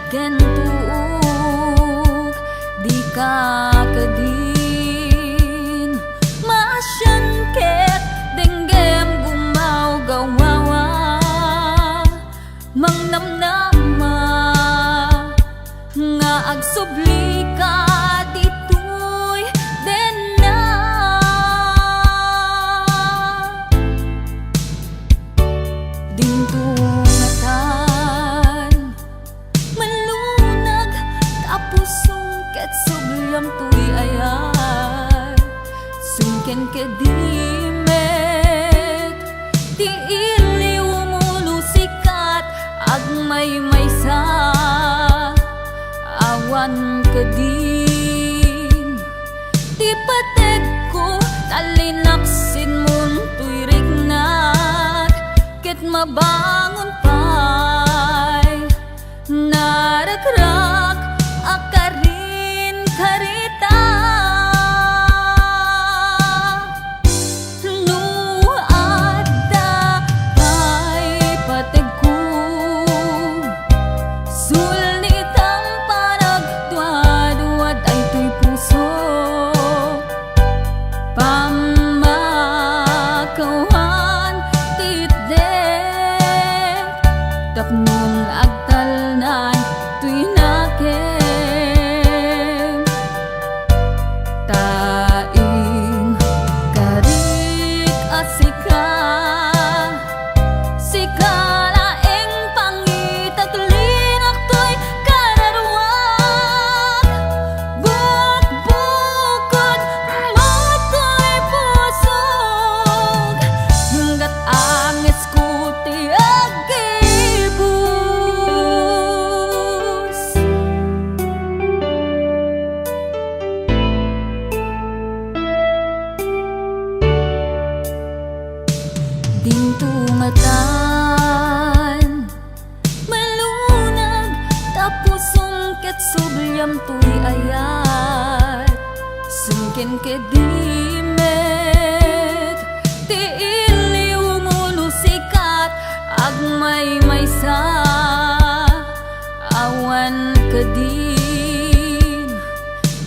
ken tuog di ka kadin maasyan ket denggem gumaw gawawa mangnamnama nga agsubli ka ditoy denna dingtungatan malunag tapusong ket subyam tuy ayat sungken kedimet ti iliw mulusikat agmay maysa awan kadin di patek ko talinaksin mun tuy rignat ket mabangon pay naragrak akarin karita no adda pay patek ko sulnitang panagduad-duad ay tuy puso pamakawan titdek tapnon agtalnan tuy nakem taing karik asika sikalaeng pangitaglinak tuy kararwag bukbukod motoy pusog hinggat angis ko ti agibus dingtungatan malunag tapusong ket subyam tuy ayat sungken kedimet ti iliw mulusikat agmay maysa awan kadin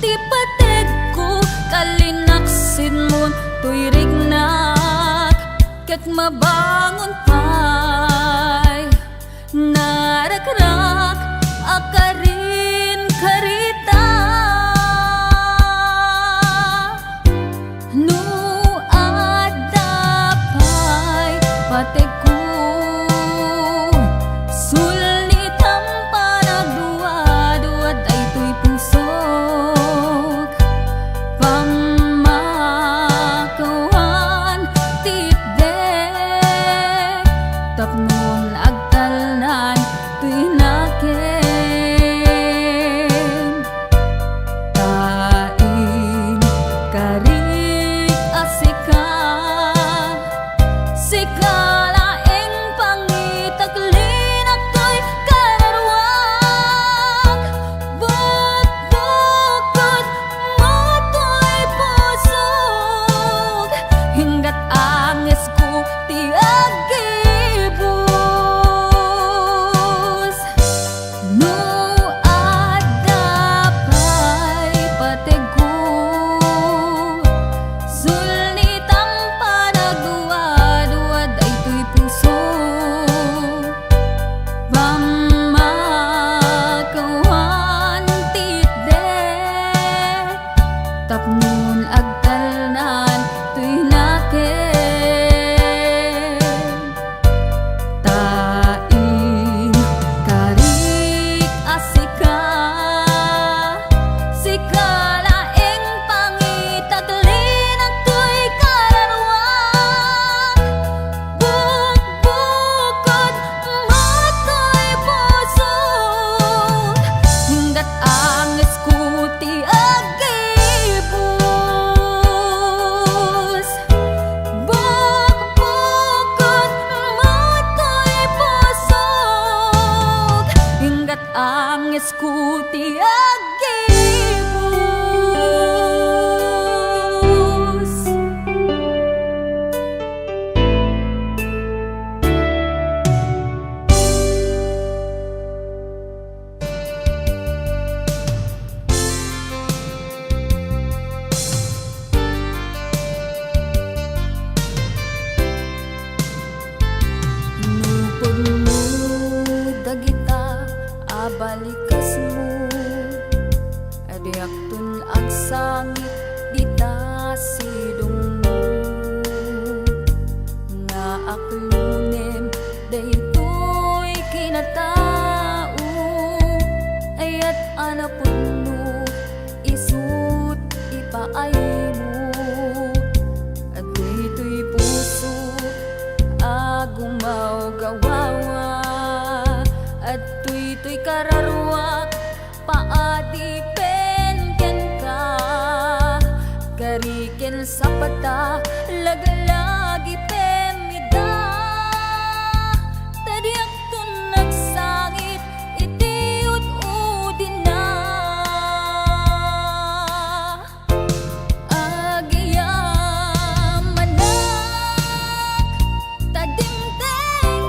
ti patek ko kalinaksin mon tuy rignat ket mabangon pay naragrak akarin karita no adda pay patek ko sulnitang panagduad-duad ay tuy pusok pamakawan titdek tapnon agtalnan tuy nakem taing karik asika sikalaeng pangitaglinak tuy kararwag bukbukod motoy pusog hinggat angis ko ti agibus no adda pay patek ko sulnitang panagduad-duad ay tuy puso pamakawan titdek tapnon agtalnan tuy nakem taing karik asika sikalaeng pangitaglinak tuy kararwag bukbukod motoy pusog hinggat angis ko ti agibus bukbukod motoy pusog hinggat angis ko ti agibus. gumaw gawawa at tuy kararwak paadi ken ka kariken sa pata lagalagi pemida tadiak to nagsangit iti udin na agya manak tadimteng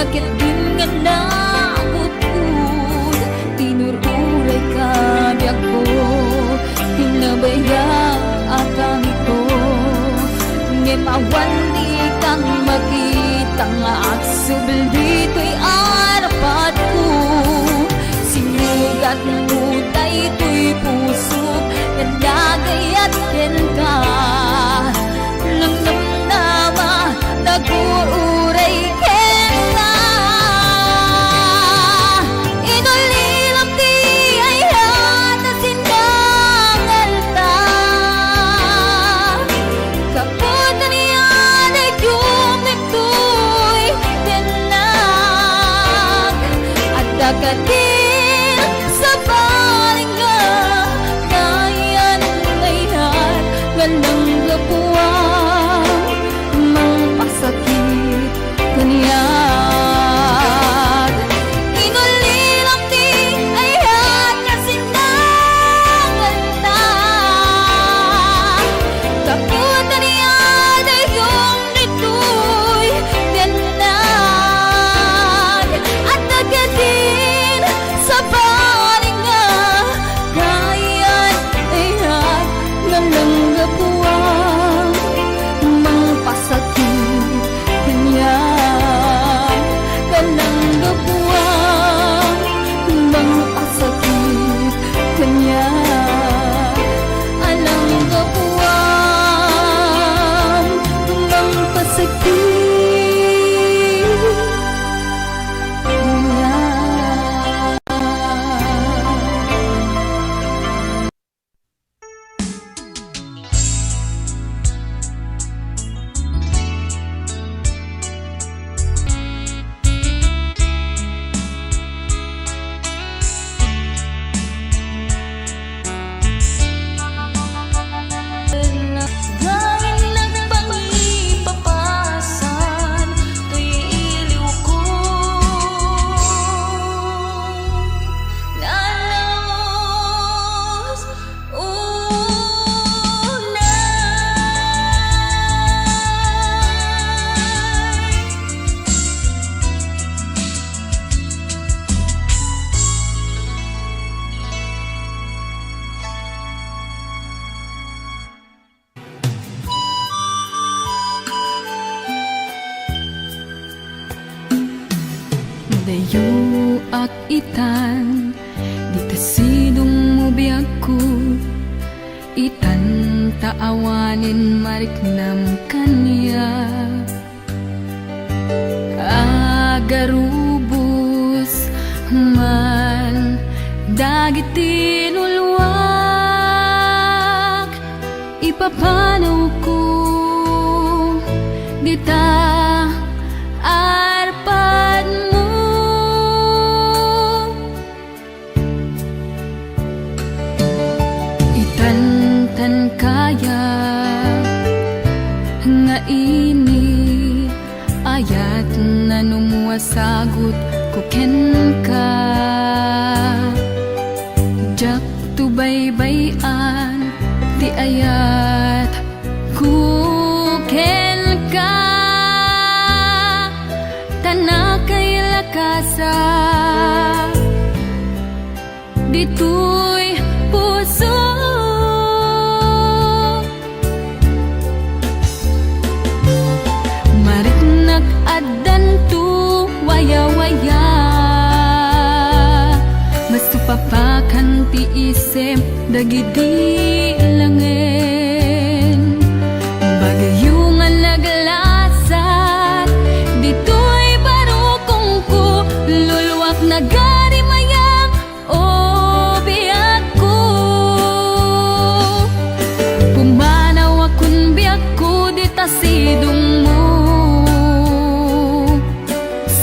Nakit din nga nabutud, tinururay ka biyak ko, tinabaya akang ito. Ngimawan di kang makita nga aksubel dito'y arapat ko. Sinugat mo tayo ito'y puso, nagagayat din ka. Nang namnama, nag-uuray ka. Inulilang di ay hata sindangal ta. Kaputan niyan ay kumito'y tinag. At dagatin sa balinga, kayan ngayon, gandang gapuang mangpasakit kaniyag. Inulilang di ay hata sindangal ta. Kaputan niyan ay kumito'y tinag. At dagatin sa balinga, kayan ngayon, gandang gapuang mangpasakit kaniyag. Gandang gapuang mangpasakit kaniyag. Alang gapuang mangpasakit kaniyag. Gawin ng pangipapasan, to'y iliw ko. Nalaos dayo ak itan, di tasidong mo biyak ko. Itan taawanin mariknam kanya. Agarubos man dagit tinulwak, ipapanaw ko dita arpad mo. Itantan kaya nga ini ayat na numuwasagot ko ken ka. Jak tu baybayan ti ayat ku ken ka. Tanakay lakasa dito'y puso. Marit nag-adan tu waya-waya, mas tupapakan ti isip dagidi langin. Bagayong naglasat dito'y barukong ko, luluwak na gari mayang o biyak ko. Pumanaw akong biyak ko di tasidong mo.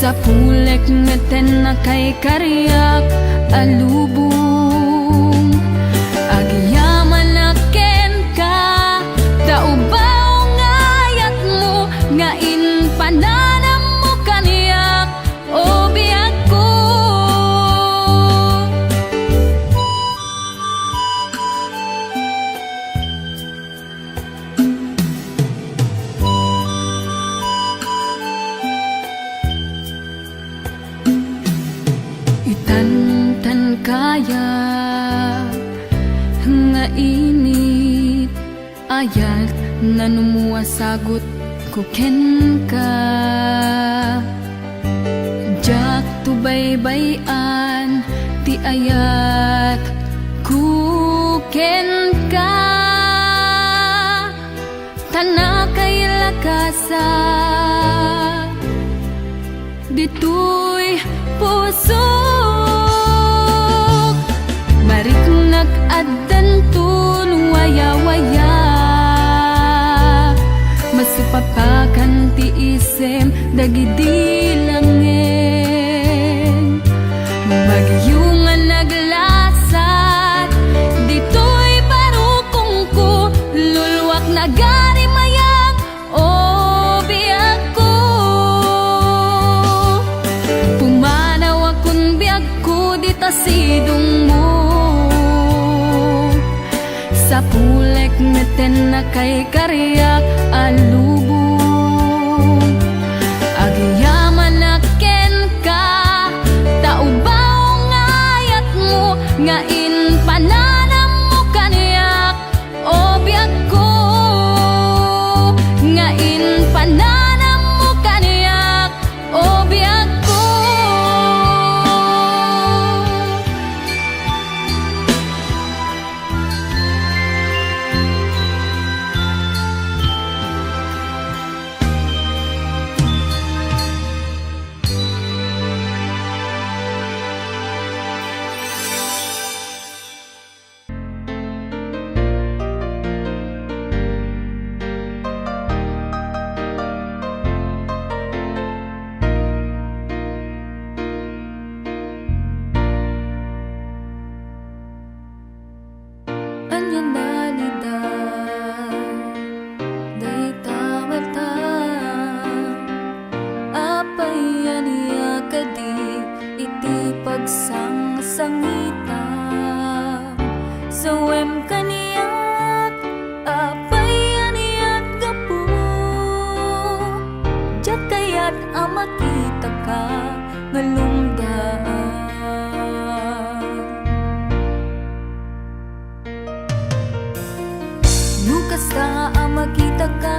Sa pulek ngeten na kay karyak alubong, agyaman na ken ka, taubaw ngayat mo, ngain pananam mo kaniyak o biyak ko. Itantan kaya nga init ayat nanumuwa sagot ko ken ka. Jak tu baybayan ti ayat ku ken ka. Tana kay lakasa ditoy puso marik nag-addan tun waya-waya masupapakan ti isem dagidi langin magyungan naglasat ditoy parukong ko lulwak nagari mayang o biag ko pumanaw akong biag ko dita sidong mo sa pulek meten na kay kariyak alubong agyaman na ken ka taubaw ngayat mo ngain pananam mo kaniyak o biag ko ngain pananam mo kaniyak o biag ko. Pagsang-sangita sawem kaniyak apay aniyat gapu jak kayat amakita ka ngalungdaan nukas ka amakita ka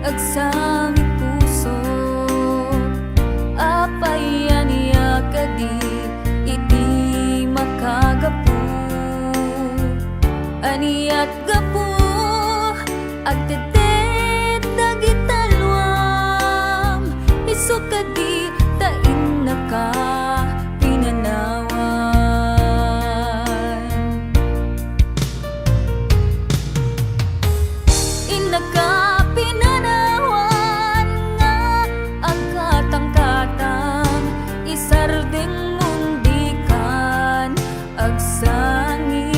agsangit puso apay aniyak kadi iti makagapu aniyat gapu agtetet dagitalwam isu kadi tain naka pinanawan inaka pinanawan nga agkatang-katang isardeng mundikan agsangi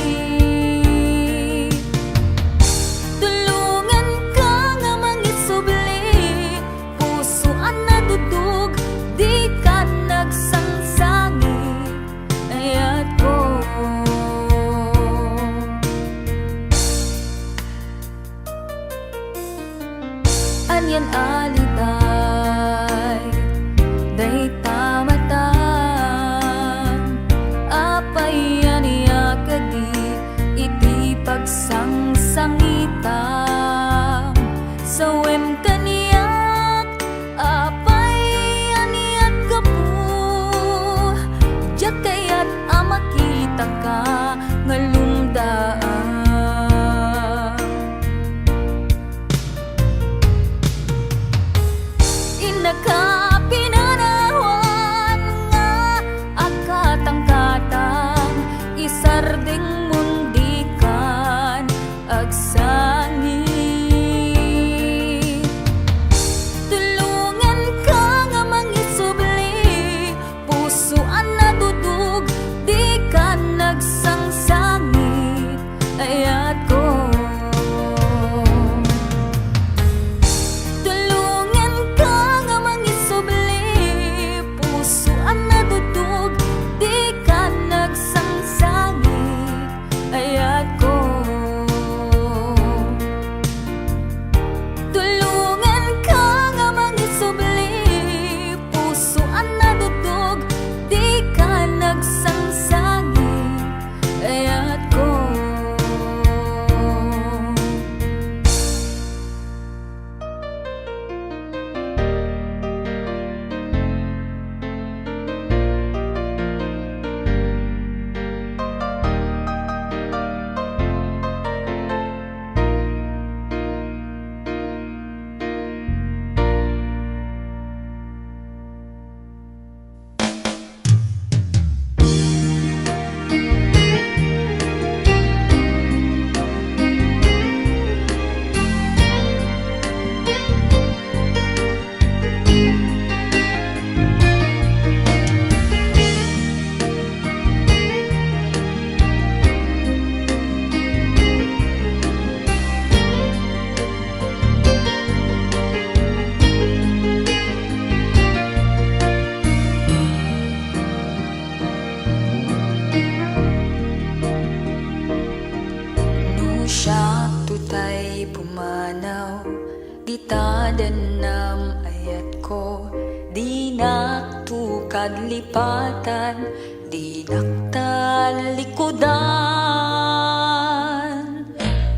kadlipatan, di naktalikodan.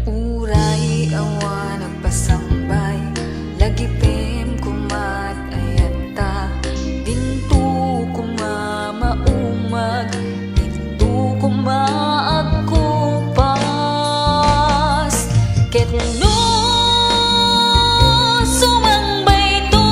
Uray awan nagpasambay, lagi pem kumat ayanta. Dinto kumamaumag, dinto kumaagkupas. Ket no sumangbay to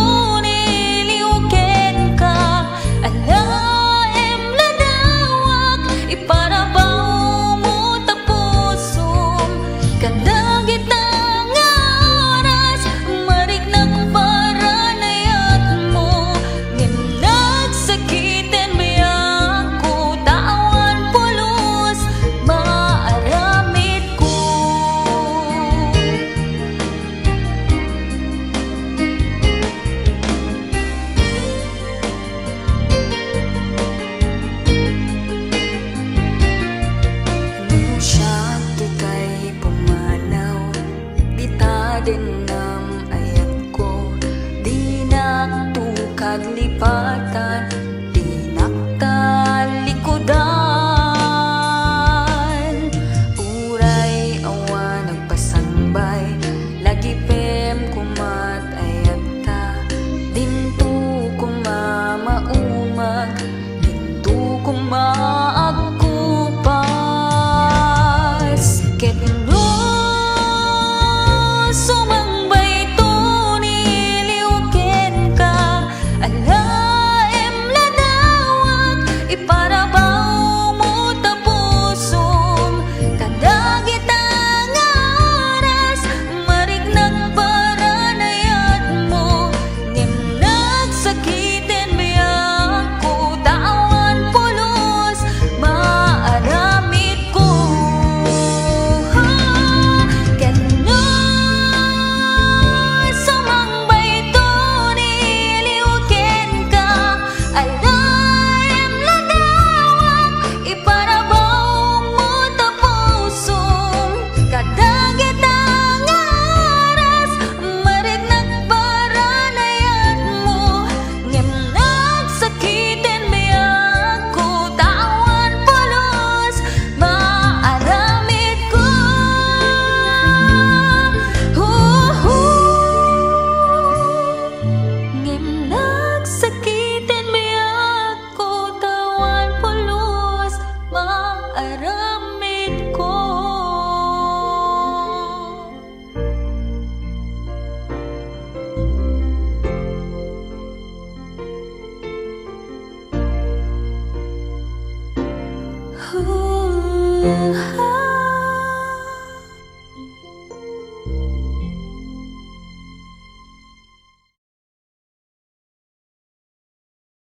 niliuken ka, alaem ladawak, iparabaw mo tapusum. Kadagit ang aras, mariknag paranayat mo. Ngem nagsakiten biyak ko, tawan pulos maaramid ko. Nung siya tutay pumanaw, di ta din nam ayat ko. Di naktukad lipatan, di naktalikodan. Uray awan nagpasangbay, lagi pem kumat ayat ta. Dinto kumamaumag, dinto kumaagkupas. Ket no sumangbay to niliuken ka, alaem ladawak, iparabaw mo tapusum. Kadagit ang aras, mariknag paranayat mo. Ngem nagsakiten biyak ko, tawan pulos maaramid ko. Ket no sumangbay to niliuken ka, alaem ladawak, iparabaw mo tapusum. Kadagit ang aras, mariknag paranayat mo. Ngem nagsakiten biyak ko, tawan pulos maaramid ko. Ngem nagsakiten biyak ko, tawan pulos maaramid ko. Ooh,